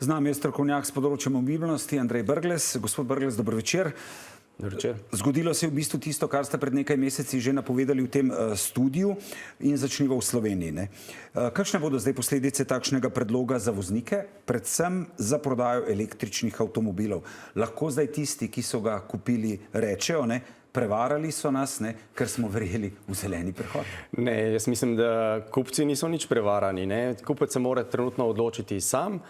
Z nami je strokovnjak s področja mobilnosti Andrej Brglez. Gospod Brglez, dober večer. Dober večer. Zgodilo se je v bistvu tisto, kar ste pred nekaj meseci že napovedali v tem studiu in začniva v Sloveniji. Ne? Kakšne bodo zdaj posledice takšnega predloga za voznike, predvsem za prodajo električnih avtomobilov? Lahko zdaj tisti, ki so ga kupili, rečejo, ne? Prevarali so nas, ne? Ker smo verjeli v zeleni prehod. Ne, jaz mislim, da kupci niso nič prevarani. Ne? Kupec se mora trenutno odločiti sam.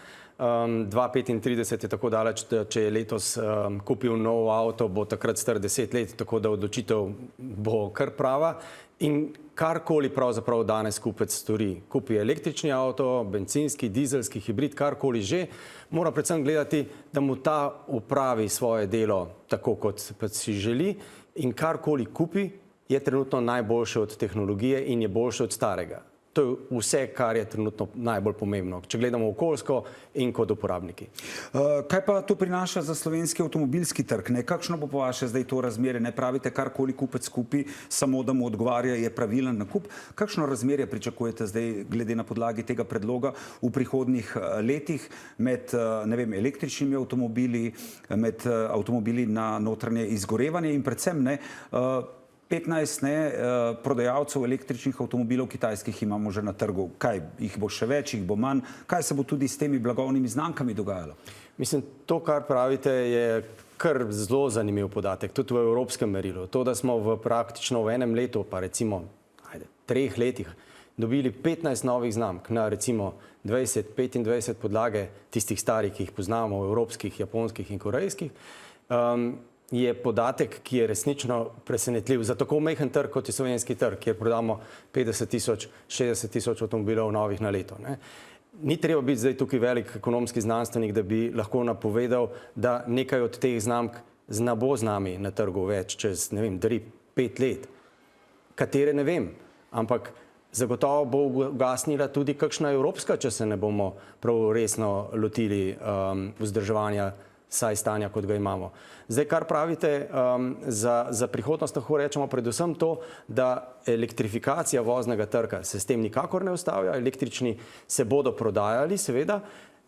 2035 je tako daleč, da če je letos kupil nov avto, bo takrat star 10 let, tako da odločitev bo kar prava. In karkoli pravzaprav danes kupec stori, kupi električni avto, bencinski, dizelski, hibrid, karkoli že, mora predvsem gledati, da mu ta opravi svoje delo tako, kot si želi, in karkoli kupi, je trenutno najboljše od tehnologije in je boljše od starega. To je vse, kar je trenutno najbolj pomembno, če gledamo okoljsko in kot uporabniki. Kaj pa to prinaša za slovenski avtomobilski trg? Ne? Kakšno bo po vaše zdaj to razmerje? Ne pravite, karkoli kupec kupi, samo da mu odgovarja, je pravilen nakup. Kakšno razmerje pričakujete zdaj, glede na podlagi tega predloga, v prihodnjih letih med, ne vem, električnimi avtomobili, med avtomobili na notranje izgorevanje in predvsem ne, 15 prodajalcev električnih avtomobilov kitajskih imamo že na trgu. Kaj, jih bo še več, jih bo manj? Kaj se bo tudi s temi blagovnimi znamkami dogajalo? Mislim, to, kar pravite, je kar zelo zanimiv podatek, tudi v evropskem merilu. To, da smo praktično v enem letu, pa recimo 3 letih, dobili 15 novih znamk na recimo 20-25 podlage tistih starih, ki jih poznamo, evropskih, japonskih in korejskih, je podatek, ki je resnično presenetljiv za tako majhen trg, kot je slovenski trg, kjer prodamo 50 000, 60 000 avtomobilov novih na leto. Ne? Ni treba biti zdaj tukaj velik ekonomski znanstvenik, da bi lahko napovedal, da nekaj od teh znamk ne bo z nami na trgu več čez, ne vem, 3-5 let. Katere ne vem, ampak zagotovo bo ugasnila tudi kakšna evropska, če se ne bomo prav resno lotili vzdrževanja saj stanja, kot ga imamo. Zdaj, kar pravite za prihodnost, lahko rečemo predvsem to, da elektrifikacija voznega trga se s tem nikakor ne ustavlja. Električni se bodo prodajali, seveda,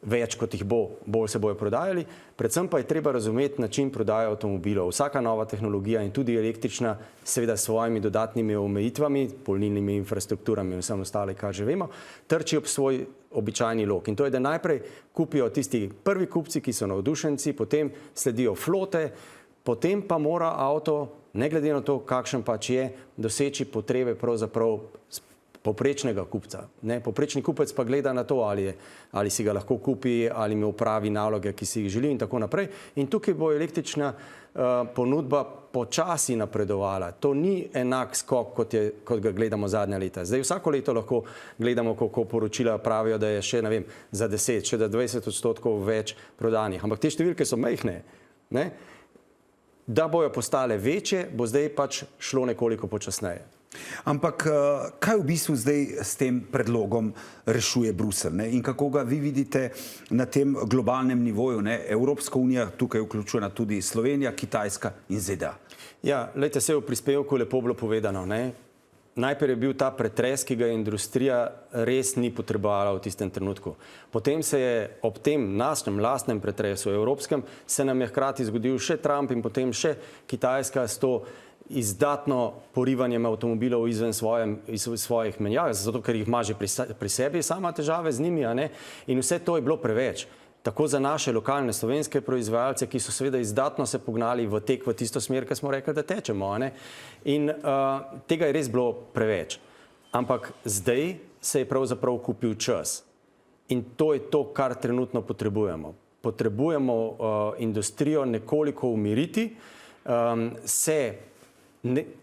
več kot jih bo, bolj se bojo prodajali. Predvsem pa je treba razumeti način prodaje avtomobilov. Vsaka nova tehnologija in tudi električna, seveda s svojimi dodatnimi omejitvami, polnilnimi infrastrukturami in vsem ostale, kar že vemo, trči ob svoj običajni lok. In to je, da najprej kupijo tisti prvi kupci, ki so navdušenci, potem sledijo flote, potem pa mora avto, ne glede na to, kakšen pač je, doseči potrebe pravzaprav povprečnega kupca. Ne? Povprečni kupec pa gleda na to, ali si ga lahko kupi, ali mi opravi naloge, ki si jih želi in tako naprej. In tukaj bo električna ponudba počasi napredovala. To ni enak skok, kot ga gledamo zadnja leta. Zdaj vsako leto lahko gledamo, kako poročila pravijo, da je še, ne vem, za 10, še da 20% več prodanih. Ampak te številke so majhne. Ne? Da bojo postale večje, bo zdaj pač šlo nekoliko počasneje. Ampak kaj v bistvu zdaj s tem predlogom rešuje Bruselj, ne? In kako ga vi vidite na tem globalnem nivoju? Ne? Evropska unija, tukaj vključena tudi Slovenija, Kitajska in ZDA. Ja, lejte, se v prispevku lepo bilo povedano. Ne? Najprej je bil ta pretres, ki ga industrija res ni potrebovala v tistem trenutku. Potem se je ob tem našem lastnem pretresu evropskem, se nam je hkrati zgodil še Trump in potem še Kitajska s to izdatno porivanjem avtomobilov izven svojih menjav, zato ker jih ima že pri sebi sama težave z njimi, a ne? In vse to je bilo preveč. Tako za naše lokalne slovenske proizvajalce, ki so seveda izdatno se pognali v tek v tisto smer, ki smo rekli, da tečemo, a ne? In tega je res bilo preveč. Ampak zdaj se je pravzaprav kupil čas. In to je to, kar trenutno potrebujemo. Potrebujemo industrijo nekoliko umiriti,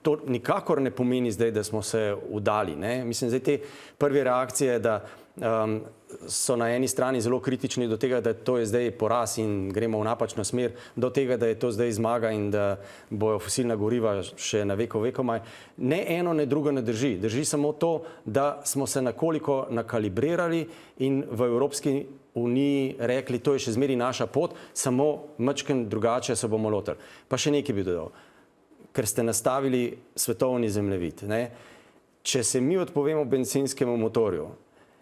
to nikakor ne pomeni zdaj, da smo se udali. Ne? Mislim, zdaj te prve reakcije, da so na eni strani zelo kritični do tega, da to je zdaj poraz in gremo v napačno smer, do tega, da je to zdaj zmaga in da bojo fosilna goriva še na vekomaj. Ne eno, ne drugo ne drži. Drži samo to, da smo se nekoliko nakalibrirali in v Evropski uniji rekli, to je še zmeri naša pot, samo majčkeno drugače se bomo lotili. Pa še nekaj bi dodal. Ker ste nastavili svetovni zemljevid. Ne? Če se mi odpovemo bencinskemu motorju,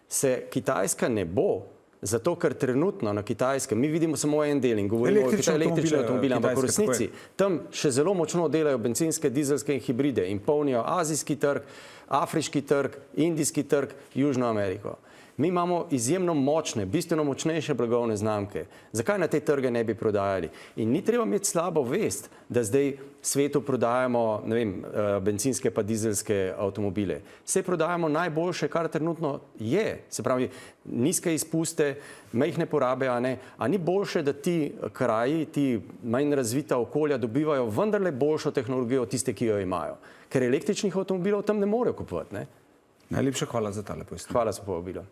se Kitajska ne bo Zato, ker trenutno na Kitajskem mi vidimo samo en del in govorimo o električnih avtomobilih, ampak v resnici tam še zelo močno delajo bencinske, dizelske in hibride in polnijo azijski trg, afriški trg, indijski trg, Južno Ameriko. Mi imamo izjemno močne, bistveno močnejše blagovne znamke. Zakaj na te trge ne bi prodajali? In ni treba imeti slabo vest, da zdaj svetu prodajamo, ne vem, bencinske pa dizelske avtomobile. Vse prodajamo najboljše, kar trenutno je. Se pravi, nizke izpuste, majhne porabe, a ni boljše, da ti kraji, ti manj razvita okolja dobivajo vendarle boljšo tehnologijo od tiste, ki jo imajo. Ker električnih avtomobilov tam ne morejo kupovati, ne? Najlepša hvala za tale pojasnilo. Hvala za povabilo.